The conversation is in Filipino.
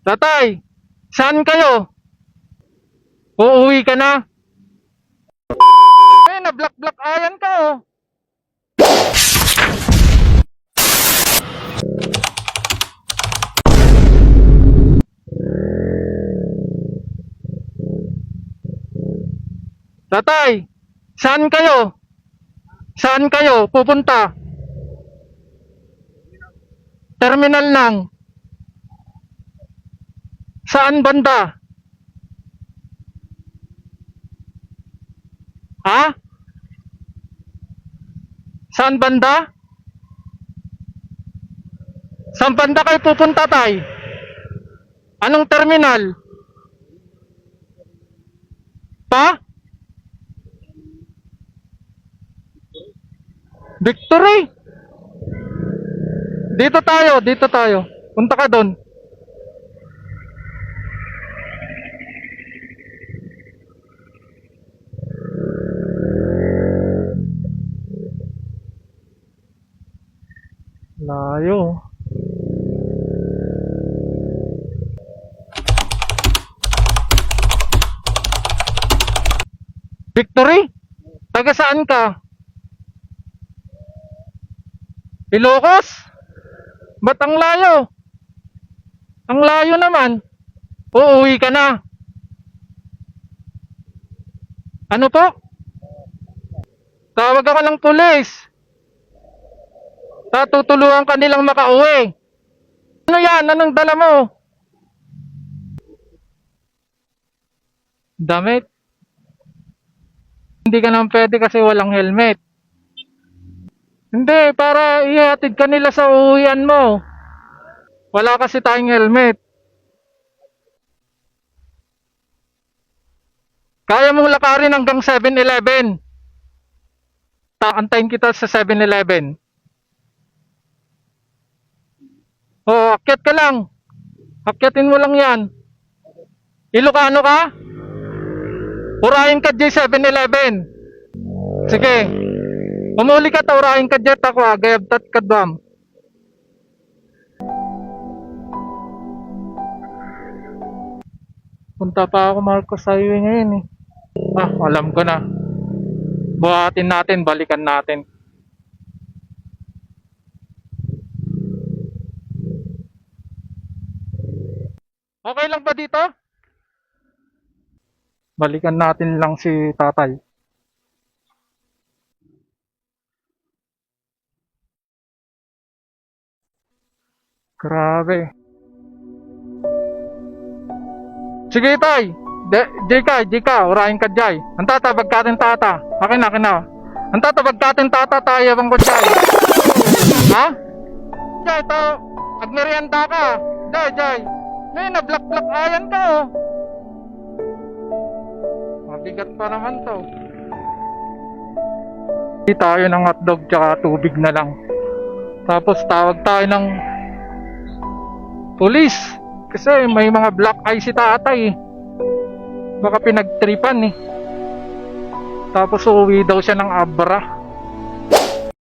Tatay, saan kayo? Uuwi ka na? Eh, na-block ayan ka oh. Tatay, saan kayo? Saan kayo pupunta? Terminal lang. Saan banda? Ha? Saan banda? Saan banda kayo pupunta, tay? Anong terminal? Pa? Victory? Dito tayo, dito tayo. Punta ka doon. Layo. Victory? Taga saan ka? Ilocos? Ba't ang layo? Ang layo naman. Uuwi ka na. Ano po? Tawag ako ng pulis. Tatutulungan ka nilang makauwi. Ano yan? Anong dala mo? Damit? Hindi ka naman pwede kasi walang helmet. Hindi, para ihatid ka nila sa uwian mo. Wala kasi tayong helmet. Kaya mong lakarin hanggang 7-Eleven. Antayin kita sa 7-Eleven. Oo, akyat ka lang. Akyatin mo lang yan. Ilocano ka? Urahin ka dyan 7-Eleven. Sige. Umuli ka ta, urahin ka dyan ako agayabtat ka dam. Punta pa ako Marcos Highway ngayon eh. Alam ko na. Buhatin natin, balikan natin. Okay lang ba dito? Balikan natin lang si tatay. Grabe. Sige tay. Jika, urahin ka jay. Ang tata, bagkatin tata. Akin na. Ang tata, bagkatin tata tayo bang ko jay. Ha? Jay, to. Agmerienda ka. Jay. Ngayon, na-block ayan ka oh. Mabigat pa naman to. Hindi tayo ng hotdog tsaka tubig na lang. Tapos tawag tayo ng pulis. Kasi may mga black eye si tatay eh. Baka pinagtripan eh. Tapos uuwi daw siya ng Abra.